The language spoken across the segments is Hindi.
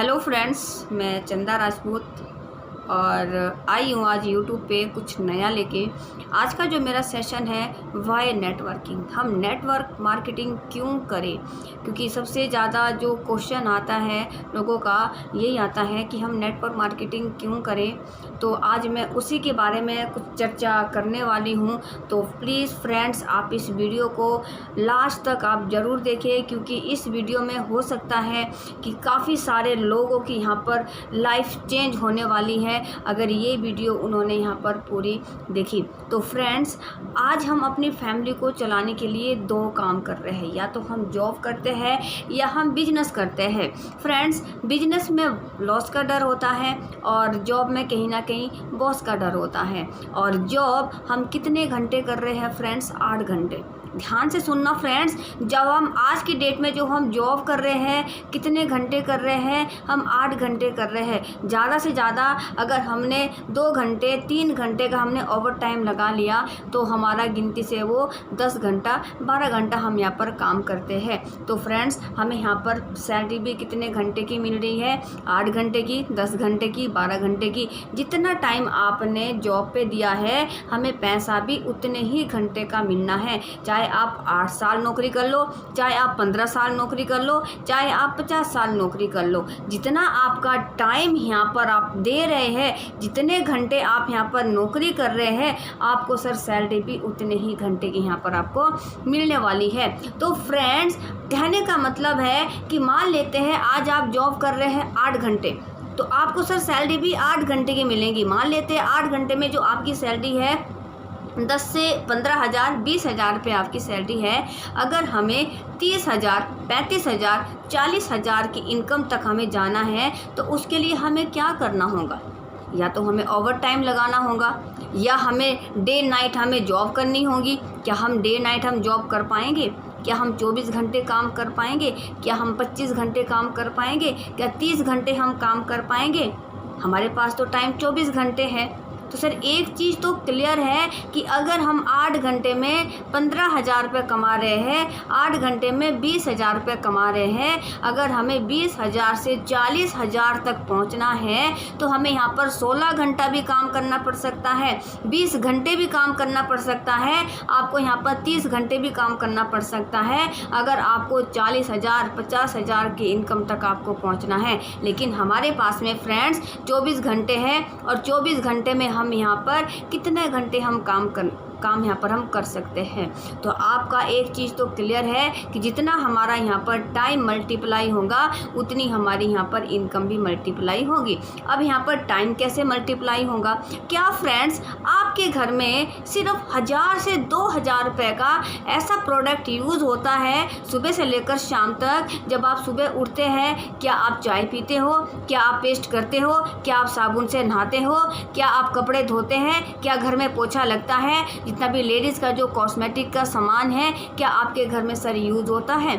हेलो फ्रेंड्स, मैं चंदा राजपूत और आई हूँ आज यूट्यूब पे कुछ नया लेके। आज का जो मेरा सेशन है वाई नेटवर्किंग। हम नेटवर्क मार्केटिंग क्यों करें? क्योंकि सबसे ज़्यादा जो क्वेश्चन आता है लोगों का यही आता है कि हम नेटवर्क मार्केटिंग क्यों करें। तो आज मैं उसी के बारे में कुछ चर्चा करने वाली हूँ। तो प्लीज़ फ्रेंड्स, आप इस वीडियो को लास्ट तक आप ज़रूर देखें, क्योंकि इस वीडियो में हो सकता है कि काफ़ी सारे लोगों की यहाँ पर लाइफ चेंज होने वाली है अगर ये वीडियो उन्होंने यहाँ पर पूरी देखी। तो फ्रेंड्स, आज हम अपनी फैमिली को चलाने के लिए दो काम कर रहे हैं, या तो हम जॉब करते हैं या हम बिजनेस करते हैं। फ्रेंड्स, बिजनेस में लॉस का डर होता है और जॉब में कहीं ना कहीं बॉस का डर होता है। और जॉब हम कितने घंटे कर रहे हैं फ्रेंड्स? 8 घंटे। ध्यान से सुनना फ्रेंड्स, जब हम आज की डेट में जो हम जॉब कर रहे हैं कितने घंटे कर रहे हैं? हम 8 घंटे कर रहे हैं। ज़्यादा से ज़्यादा अगर हमने 2 घंटे 3 घंटे का हमने ओवर टाइम लगा लिया तो हमारा गिनती से वो 10 घंटा 12 घंटा हम यहाँ पर काम करते हैं। तो फ्रेंड्स, हमें यहाँ पर सैलरी भी कितने घंटे की मिल रही है? 8 घंटे की, 10 घंटे की, 12 घंटे की। जितना टाइम आपने जॉब पे दिया है हमें पैसा भी उतने ही घंटे का मिलना है। चाहे आप 8 साल नौकरी कर लो, चाहे आप 15 साल नौकरी कर लो, चाहे आप 50 साल नौकरी कर लो, जितना आपका टाइम यहाँ पर आप दे रहे हैं, जितने घंटे आप यहाँ पर नौकरी कर रहे हैं, आपको सर सैलरी भी उतने ही घंटे की यहाँ पर आपको मिलने वाली है। तो फ्रेंड्स, कहने का मतलब है कि मान लेते हैं आज आप जॉब कर रहे हैं 8 घंटे, तो आपको सर सैलरी भी 8 घंटे की मिलेगी। मान लेते हैं 8 घंटे में जो आपकी सैलरी है 10 से 15,000 20,000 रुपये आपकी सैलरी है। अगर हमें 30,000 35,000 40,000 की इनकम तक हमें जाना है तो उसके लिए हमें क्या करना होगा? या तो हमें ओवर टाइम लगाना होगा, या हमें डे नाइट हमें जॉब करनी होगी। क्या हम डे नाइट हम जॉब कर पाएंगे? क्या हम 24 घंटे काम कर पाएंगे? क्या हम 25 घंटे काम कर पाएंगे? क्या 30 घंटे हम काम कर पाएंगे? हमारे पास तो टाइम 24 घंटे है। तो सर एक चीज़ तो क्लियर है कि अगर हम 8 घंटे में 15,000 रुपये कमा रहे हैं, 8 घंटे में 20,000 रुपये कमा रहे हैं, अगर हमें 20,000 से 40,000 तक पहुंचना है तो हमें यहाँ पर 16 घंटा भी काम करना पड़ सकता है, 20 घंटे भी काम करना पड़ सकता है, आपको यहाँ पर 30 घंटे भी काम करना पड़ सकता है अगर आपको 40,000 50,000 की इनकम तक आपको पहुँचना है। लेकिन हमारे पास में फ्रेंड्स 24 घंटे है और 24 घंटे में हम यहाँ पर कितने घंटे हम काम यहाँ पर हम कर सकते हैं। तो आपका एक चीज़ तो क्लियर है कि जितना हमारा यहाँ पर टाइम मल्टीप्लाई होगा उतनी हमारी यहाँ पर इनकम भी मल्टीप्लाई होगी। अब यहाँ पर टाइम कैसे मल्टीप्लाई होगा? क्या फ्रेंड्स, आपके घर में सिर्फ 1000 से 2000 रुपये का ऐसा प्रोडक्ट यूज़ होता है सुबह से लेकर शाम तक। जब आप सुबह उठते हैं, क्या आप चाय पीते हो? क्या आप पेस्ट करते हो? क्या आप साबुन से नहाते हो? क्या आप कपड़े धोते हैं? क्या घर में पोछा लगता है? जितना भी लेडीज़ का जो कॉस्मेटिक का सामान है, क्या आपके घर में सर यूज़ होता है?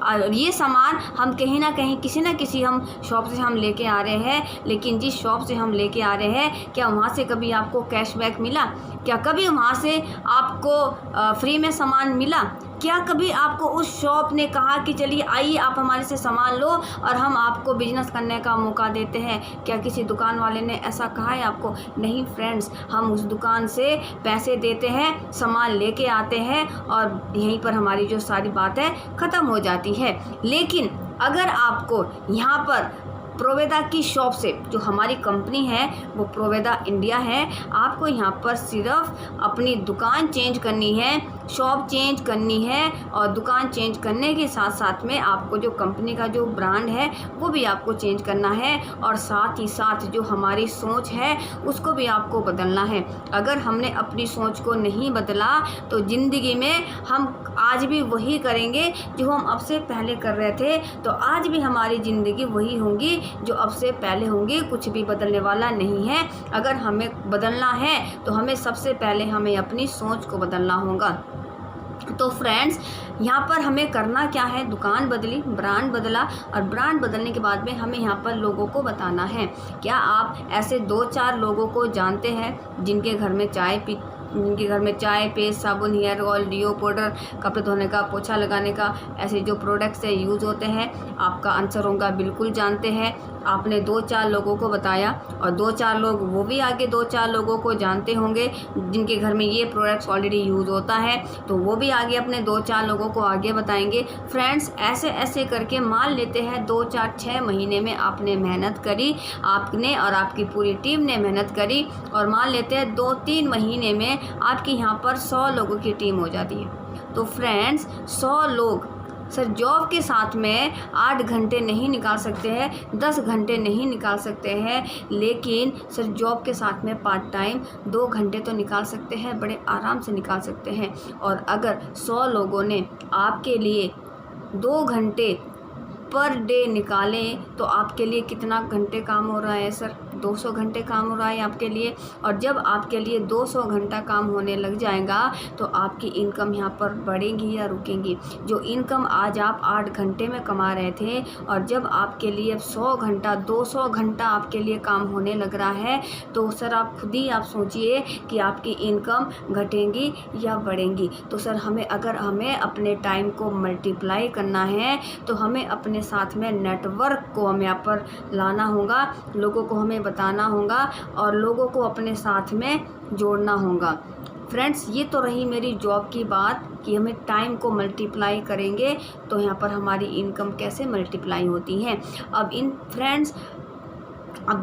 और ये सामान हम कहीं ना कहीं किसी न किसी हम शॉप से हम लेके आ रहे हैं। लेकिन जिस शॉप से हम लेके आ रहे हैं, क्या वहाँ से कभी आपको कैशबैक मिला? क्या कभी वहाँ से आपको फ्री में सामान मिला? क्या कभी आपको उस शॉप ने कहा कि चलिए आइए आप हमारे से सामान लो और हम आपको बिजनेस करने का मौका देते हैं? क्या किसी दुकान वाले ने ऐसा कहा है आपको? नहीं फ्रेंड्स, हम उस दुकान से पैसे देते हैं, सामान लेके आते हैं और यहीं पर हमारी जो सारी बातें ख़त्म हो जाती है। लेकिन अगर आपको यहाँ पर प्रोवेदा की शॉप से, जो हमारी कंपनी है वो प्रोवेदा इंडिया है, आपको यहाँ पर सिर्फ अपनी दुकान चेंज करनी है, शॉप चेंज करनी है और दुकान चेंज करने के साथ साथ में आपको जो कंपनी का जो ब्रांड है वो भी आपको चेंज करना है और साथ ही साथ जो हमारी सोच है उसको भी आपको बदलना है। अगर हमने अपनी सोच को नहीं बदला तो ज़िंदगी में हम आज भी वही करेंगे जो हम अब से पहले कर रहे थे। तो आज भी हमारी ज़िंदगी वही होंगी जो अब से पहले होंगी, कुछ भी बदलने वाला नहीं है। अगर हमें बदलना है तो हमें सबसे पहले हमें अपनी सोच को बदलना होगा। तो फ्रेंड्स, यहाँ पर हमें करना क्या है? दुकान बदली, ब्रांड बदला और ब्रांड बदलने के बाद में हमें यहाँ पर लोगों को बताना है। क्या आप ऐसे 2-4 लोगों को जानते हैं जिनके घर में चाय जिनके घर में चाय पेस्ट साबुन हेयर ऑयल डिओ पाउडर कपड़े धोने का पोछा लगाने का ऐसे जो प्रोडक्ट्स है यूज़ होते हैं, आपका आंसर होगा बिल्कुल जानते हैं। आपने 2-4 लोगों को बताया और 2-4 लोग वो भी आगे 2-4 लोगों को जानते होंगे जिनके घर में ये प्रोडक्ट्स ऑलरेडी यूज़ होता है, तो वो भी आगे अपने 2-4 लोगों को आगे बताएंगे। फ्रेंड्स ऐसे ऐसे करके मान लेते हैं 2-4-6 महीने में आपने मेहनत करी, आपने और आपकी पूरी टीम ने मेहनत करी, और मान लेते हैं 2-3 महीने में आपकी यहाँ पर 100 लोगों की टीम हो जाती है। तो फ्रेंड्स 100 लोग सर जॉब के साथ में 8 घंटे नहीं निकाल सकते हैं, 10 घंटे नहीं निकाल सकते हैं, लेकिन सर जॉब के साथ में पार्ट टाइम 2 घंटे तो निकाल सकते हैं, बड़े आराम से निकाल सकते हैं। और अगर 100 लोगों ने आपके लिए 2 घंटे पर डे निकालें तो आपके लिए कितना घंटे काम हो रहा है सर? 200 घंटे काम हो रहा है आपके लिए। और जब आपके लिए 200 घंटा काम होने लग जाएगा तो आपकी इनकम यहाँ पर बढ़ेगी या रुकेंगी? जो इनकम आज आप 8 घंटे में कमा रहे थे और जब आपके लिए 100 घंटा 200 घंटा आपके लिए काम होने लग रहा है, तो सर आप खुद ही आप सोचिए कि आपकी इनकम घटेंगी या बढ़ेंगी। तो सर हमें अपने टाइम को मल्टीप्लाई करना है तो हमें अपने साथ में नेटवर्क को हमें यहाँ पर लाना होगा, लोगों को हमें बताना होगा और लोगों को अपने साथ में जोड़ना होगा। फ्रेंड्स ये तो रही मेरी जॉब की बात कि हमें टाइम को मल्टीप्लाई करेंगे तो यहाँ पर हमारी इनकम कैसे मल्टीप्लाई होती है। अब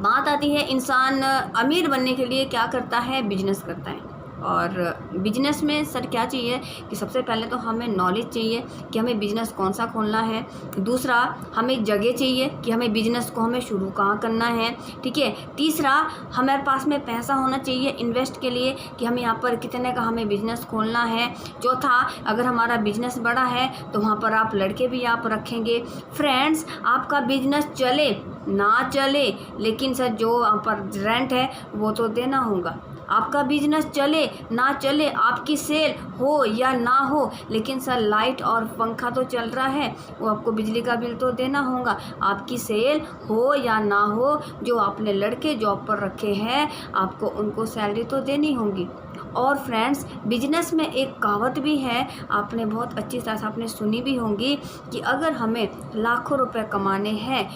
बात आती है इंसान अमीर बनने के लिए क्या करता है? बिजनेस करता है। और बिजनेस में सर क्या चाहिए कि सबसे पहले तो हमें नॉलेज चाहिए कि हमें बिज़नेस कौन सा खोलना है। दूसरा हमें जगह चाहिए कि हमें बिज़नेस को हमें शुरू कहाँ करना है, ठीक है। तीसरा हमारे पास में पैसा होना चाहिए इन्वेस्ट के लिए कि हमें यहाँ पर कितने का हमें बिज़नेस खोलना है। चौथा अगर हमारा बिज़नेस बड़ा है तो वहाँ पर आप लड़के भी आप रखेंगे। फ्रेंड्स आपका बिज़नेस चले ना चले, लेकिन सर जो वहाँ पर रेंट है वो तो देना होगा। आपका बिजनेस चले ना चले, आपकी सेल हो या ना हो, लेकिन सर लाइट और पंखा तो चल रहा है, वो आपको बिजली का बिल तो देना होगा। आपकी सेल हो या ना हो, जो आपने लड़के जॉब पर रखे हैं आपको उनको सैलरी तो देनी होगी। और फ्रेंड्स बिजनेस में एक कहावत भी है, आपने बहुत अच्छी तरह से आपने सुनी भी होंगी कि अगर हमें लाखों रुपए कमाने हैं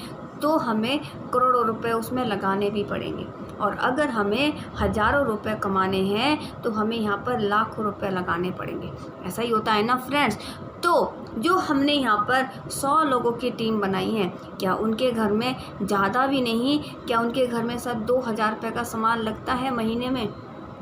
तो हमें करोड़ों रुपए उसमें लगाने भी पड़ेंगे, और अगर हमें हज़ारों रुपए कमाने हैं तो हमें यहाँ पर लाखों रुपए लगाने पड़ेंगे। ऐसा ही होता है ना फ्रेंड्स। तो जो हमने यहाँ पर 100 लोगों की टीम बनाई है, क्या उनके घर में ज़्यादा भी नहीं, क्या उनके घर में सर 2000 रुपये का सामान लगता है महीने में?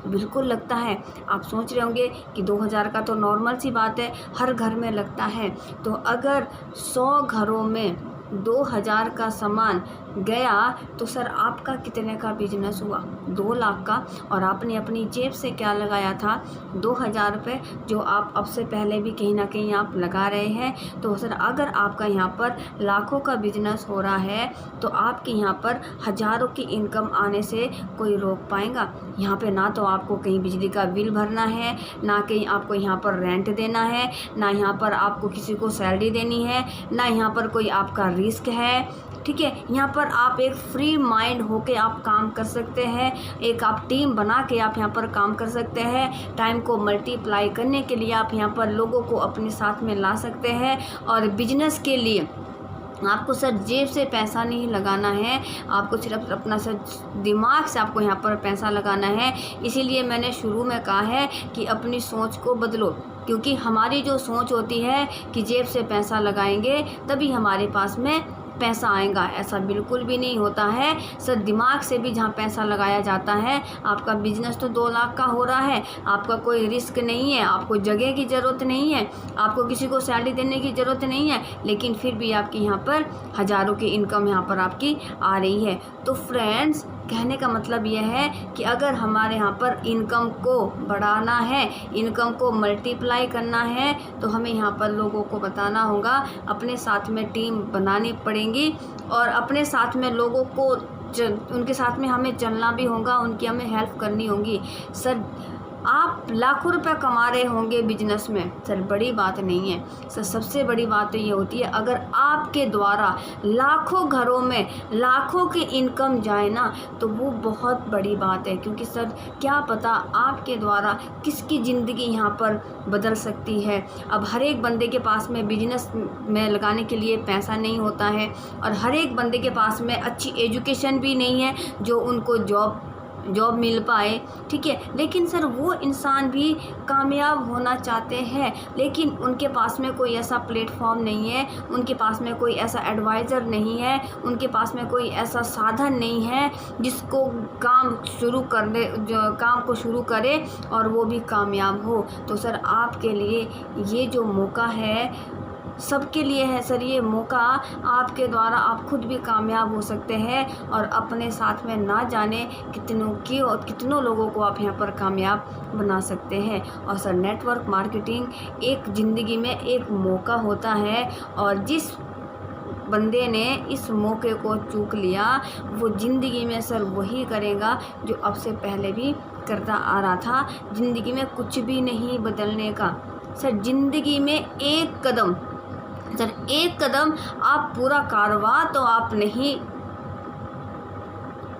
बिल्कुल लगता है। आप सोच रहे होंगे कि 2000 का तो नॉर्मल सी बात है, हर घर में लगता है। तो अगर 100 घरों में 2000 का सामान गया तो सर आपका कितने का बिजनेस हुआ? 2 लाख का। और आपने अपनी जेब से क्या लगाया था? 2000 रुपये, जो आप अब से पहले भी कहीं ना कहीं आप लगा रहे हैं। तो सर अगर आपका यहाँ पर लाखों का बिजनेस हो रहा है तो आपके यहाँ पर हज़ारों की इनकम आने से कोई रोक पाएगा? यहाँ पे ना तो आपको कहीं बिजली का बिल भरना है, ना कहीं आपको यहाँ पर रेंट देना है, ना यहाँ पर आपको किसी को सैलरी देनी है, ना यहाँ पर कोई आपका रिस्क है, ठीक है। यहाँ पर आप एक फ्री माइंड होके आप काम कर सकते हैं, एक आप टीम बना के आप यहाँ पर काम कर सकते हैं। टाइम को मल्टीप्लाई करने के लिए आप यहाँ पर लोगों को अपने साथ में ला सकते हैं। और बिजनेस के लिए आपको सर जेब से पैसा नहीं लगाना है, आपको सिर्फ अपना सर दिमाग से आपको यहाँ पर पैसा लगाना है। इसीलिए मैंने शुरू में कहा है कि अपनी सोच को बदलो, क्योंकि हमारी जो सोच होती है कि जेब से पैसा लगाएंगे तभी हमारे पास में पैसा आएगा, ऐसा बिल्कुल भी नहीं होता है। सर दिमाग से भी जहाँ पैसा लगाया जाता है, आपका बिजनेस तो 2 लाख का हो रहा है, आपका कोई रिस्क नहीं है, आपको जगह की ज़रूरत नहीं है, आपको किसी को सैलरी देने की ज़रूरत नहीं है, लेकिन फिर भी आपकी यहाँ पर हज़ारों की इनकम यहाँ पर आपकी आ रही है। तो फ्रेंड्स कहने का मतलब यह है कि अगर हमारे यहाँ पर इनकम को बढ़ाना है, इनकम को मल्टीप्लाई करना है, तो हमें यहाँ पर लोगों को बताना होगा, अपने साथ में टीम बनानी पड़ेगी और अपने साथ में लोगों को उनके साथ में हमें चलना भी होगा, उनकी हमें हेल्प करनी होगी। सर आप लाखों रुपए कमा रहे होंगे बिजनेस में, सर बड़ी बात नहीं है सर। सबसे बड़ी बात तो ये होती है अगर आपके द्वारा लाखों घरों में लाखों की इनकम जाए ना, तो वो बहुत बड़ी बात है। क्योंकि सर क्या पता आपके द्वारा किसकी ज़िंदगी यहाँ पर बदल सकती है। अब हर एक बंदे के पास में बिजनेस में लगाने के लिए पैसा नहीं होता है, और हर एक बंदे के पास में अच्छी एजुकेशन भी नहीं है जो उनको जॉब मिल पाए, ठीक है। लेकिन सर वो इंसान भी कामयाब होना चाहते हैं, लेकिन उनके पास में कोई ऐसा प्लेटफॉर्म नहीं है, उनके पास में कोई ऐसा एडवाइज़र नहीं है, उनके पास में कोई ऐसा साधन नहीं है जिसको काम को शुरू करे और वो भी कामयाब हो। तो सर आपके लिए ये जो मौका है, सबके लिए है सर ये मौका। आपके द्वारा आप खुद भी कामयाब हो सकते हैं और अपने साथ में ना जाने कितनों लोगों को आप यहाँ पर कामयाब बना सकते हैं। और सर नेटवर्क मार्केटिंग एक ज़िंदगी में एक मौका होता है, और जिस बंदे ने इस मौके को चूक लिया वो ज़िंदगी में सर वही करेगा जो अब से पहले भी करता आ रहा था। ज़िंदगी में कुछ भी नहीं बदलने का सर, ज़िंदगी में एक कदम आप पूरा कारोबार तो आप नहीं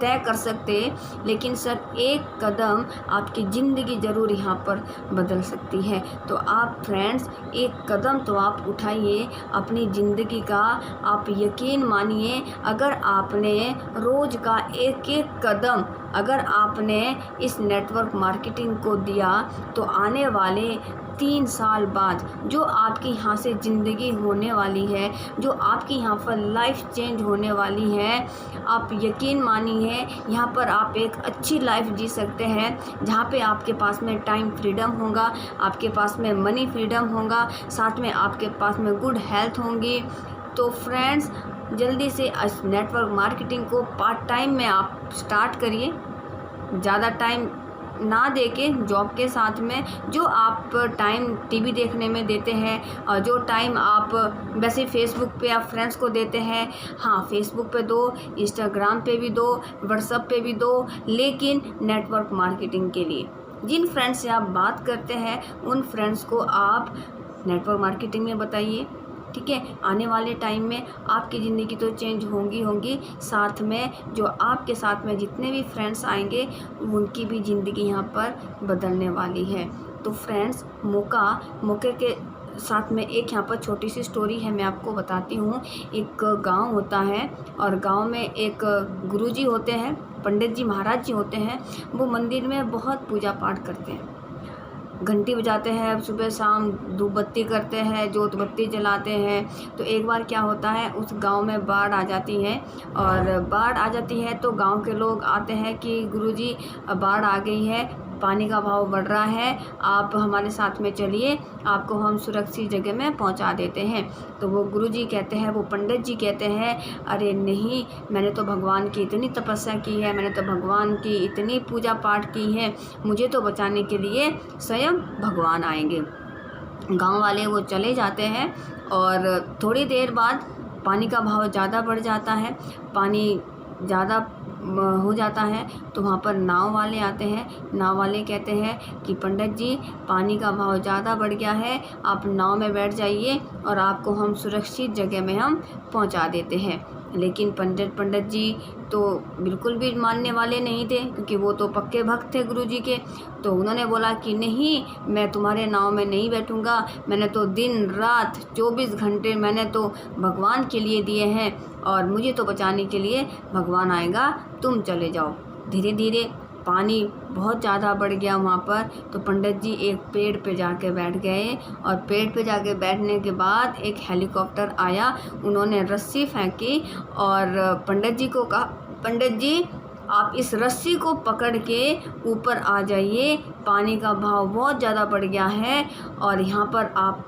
तय कर सकते, लेकिन सर एक कदम आपकी ज़िंदगी ज़रूर यहाँ पर बदल सकती है। तो आप फ्रेंड्स एक कदम तो आप उठाइए अपनी ज़िंदगी का। आप यकीन मानिए अगर आपने रोज़ का एक कदम अगर आपने इस नेटवर्क मार्केटिंग को दिया, तो आने वाले 3 साल बाद जो आपकी यहाँ से ज़िंदगी होने वाली है, जो आपकी यहाँ पर लाइफ चेंज होने वाली है, आप यकीन मानिए यहाँ पर आप एक अच्छी लाइफ जी सकते हैं, जहाँ पे आपके पास में टाइम फ्रीडम होगा, आपके पास में मनी फ्रीडम होगा, साथ में आपके पास में गुड हेल्थ होंगी। तो फ्रेंड्स जल्दी से इस नेटवर्क मार्केटिंग को पार्ट टाइम में आप स्टार्ट करिए, ज़्यादा टाइम ना देके जॉब के साथ में जो आप टाइम टीवी देखने में देते हैं और जो टाइम आप वैसे फेसबुक पे आप फ्रेंड्स को देते हैं, हाँ फेसबुक पे दो, इंस्टाग्राम पे भी दो, व्हाट्सएप पे भी दो, लेकिन नेटवर्क मार्केटिंग के लिए जिन फ्रेंड्स से आप बात करते हैं उन फ्रेंड्स को आप नेटवर्क मार्केटिंग में बताइए, ठीक है। आने वाले टाइम में आपकी ज़िंदगी तो चेंज होंगी, साथ में जो आपके साथ में जितने भी फ्रेंड्स आएंगे उनकी भी ज़िंदगी यहाँ पर बदलने वाली है। तो फ्रेंड्स मौके के साथ में एक यहाँ पर छोटी सी स्टोरी है, मैं आपको बताती हूँ। एक गांव होता है और गांव में एक गुरुजी होते हैं, पंडित जी महाराज जी होते हैं। वो मंदिर में बहुत पूजा पाठ करते हैं, घंटी बजाते हैं, सुबह शाम धूप बत्ती करते हैं, जोत बत्ती जलाते हैं। तो एक बार क्या होता है, उस गांव में बाढ़ आ जाती है, और बाढ़ आ जाती है तो गांव के लोग आते हैं कि गुरुजी बाढ़ आ गई है, पानी का भाव बढ़ रहा है, आप हमारे साथ में चलिए, आपको हम सुरक्षित जगह में पहुंचा देते हैं। तो वो गुरुजी कहते हैं, वो पंडित जी कहते हैं, अरे नहीं, मैंने तो भगवान की इतनी तपस्या की है, मैंने तो भगवान की इतनी पूजा पाठ की है, मुझे तो बचाने के लिए स्वयं भगवान आएंगे। गांव वाले वो चले जाते हैं और थोड़ी देर बाद पानी का भाव ज़्यादा बढ़ जाता है, पानी ज़्यादा हो जाता है। तो वहाँ पर नाव वाले आते हैं, नाव वाले कहते हैं कि पंडित जी पानी का भाव ज़्यादा बढ़ गया है, आप नाव में बैठ जाइए और आपको हम सुरक्षित जगह में हम पहुँचा देते हैं। लेकिन पंडित जी तो बिल्कुल भी मानने वाले नहीं थे, क्योंकि वो तो पक्के भक्त थे गुरुजी के। तो उन्होंने बोला कि नहीं, मैं तुम्हारे नाव में नहीं बैठूंगा, मैंने तो दिन रात 24 घंटे मैंने तो भगवान के लिए दिए हैं और मुझे तो बचाने के लिए भगवान आएगा, तुम चले जाओ। धीरे धीरे पानी बहुत ज़्यादा बढ़ गया वहाँ पर। तो पंडित जी एक पेड़ पे जाके बैठ गए, और पेड़ पे जाके बैठने के बाद एक हेलीकॉप्टर आया, उन्होंने रस्सी फेंकी और पंडित जी को कहा, पंडित जी आप इस रस्सी को पकड़ के ऊपर आ जाइए, पानी का भाव बहुत ज़्यादा बढ़ गया है और यहाँ पर आप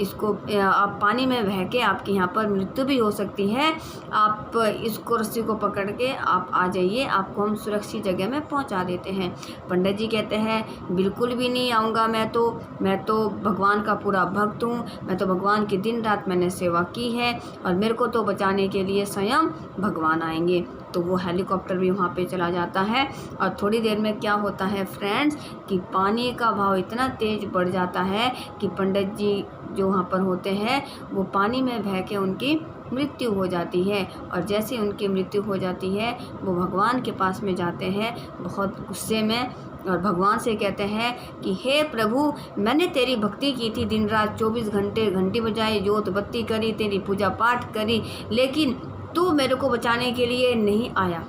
इसको आप पानी में बह के आपके यहाँ पर मृत्यु भी हो सकती है। आप इसको रस्सी को पकड़ के आप आ जाइए, आपको हम सुरक्षित जगह में पहुँचा देते हैं। पंडित जी कहते हैं बिल्कुल भी नहीं आऊँगा, मैं तो भगवान का पूरा भक्त हूँ, मैं तो भगवान की दिन रात मैंने सेवा की है और मेरे को तो बचाने के लिए स्वयं भगवान आएंगे। तो वो हेलीकॉप्टर भी वहाँ पे चला जाता है और थोड़ी देर में क्या होता है फ्रेंड्स कि पानी का भाव इतना तेज़ बढ़ जाता है कि पंडित जी जो वहाँ पर होते हैं वो पानी में बह के उनकी मृत्यु हो जाती है। और जैसे उनकी मृत्यु हो जाती है वो भगवान के पास में जाते हैं बहुत गुस्से में और भगवान से कहते हैं कि हे प्रभु, मैंने तेरी भक्ति की थी, दिन रात 24 घंटे घंटी बजाई, जोत बत्ती करी, तेरी पूजा पाठ करी, लेकिन तू मेरे को बचाने के लिए नहीं आया,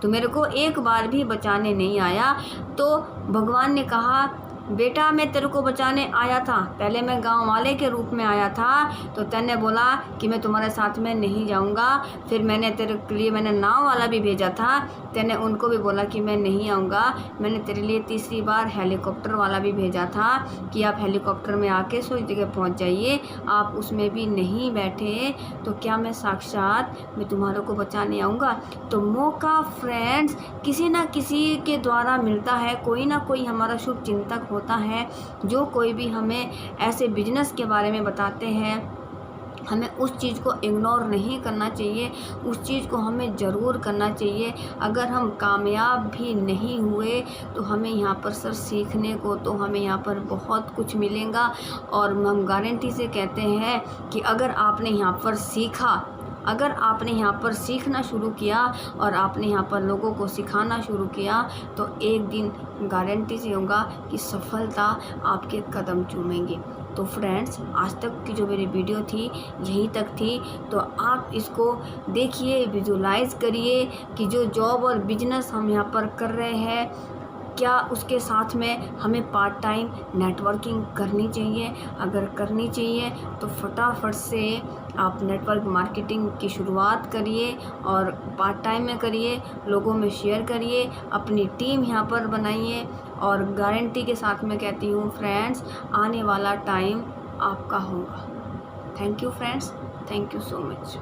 तू मेरे को एक बार भी बचाने नहीं आया। तो भगवान ने कहा बेटा मैं तेरे को बचाने आया था, पहले मैं गांव वाले के रूप में आया था, तो तैने बोला कि मैं तुम्हारे साथ में नहीं जाऊंगा, फिर मैंने तेरे लिए मैंने नाव वाला भी भेजा था, तैने उनको भी बोला कि मैं नहीं आऊँगा, मैंने तेरे लिए तीसरी बार हेलीकॉप्टर वाला भी भेजा था कि आप हेलीकॉप्टर में आके सही जगह पहुँच जाइए, आप उसमें भी नहीं बैठे, तो क्या मैं साक्षात मैं तुम्हारे को बचाने आऊँगा। तो मौका फ्रेंड्स किसी ना किसी के द्वारा मिलता है, कोई ना कोई हमारा शुभ चिंतक होता है जो कोई भी हमें ऐसे बिजनेस के बारे में बताते हैं, हमें उस चीज़ को इग्नोर नहीं करना चाहिए, उस चीज़ को हमें ज़रूर करना चाहिए। अगर हम कामयाब भी नहीं हुए तो हमें यहाँ पर सर सीखने को तो हमें यहाँ पर बहुत कुछ मिलेगा। और हम गारंटी से कहते हैं कि अगर आपने यहाँ पर सीखा, अगर आपने यहाँ पर सीखना शुरू किया और आपने यहाँ पर लोगों को सिखाना शुरू किया तो एक दिन गारंटी से होगा कि सफलता आपके कदम चूमेंगे। तो फ्रेंड्स आज तक की जो मेरी वीडियो थी यहीं तक थी, तो आप इसको देखिए, विजुलाइज़ करिए कि जो जॉब और बिजनेस हम यहाँ पर कर रहे हैं क्या उसके साथ में हमें पार्ट टाइम नेटवर्किंग करनी चाहिए। अगर करनी चाहिए तो फटाफट से आप नेटवर्क मार्केटिंग की शुरुआत करिए और पार्ट टाइम में करिए, लोगों में शेयर करिए, अपनी टीम यहाँ पर बनाइए। और गारंटी के साथ मैं कहती हूँ फ्रेंड्स, आने वाला टाइम आपका होगा। Thank you friends, thank you so much.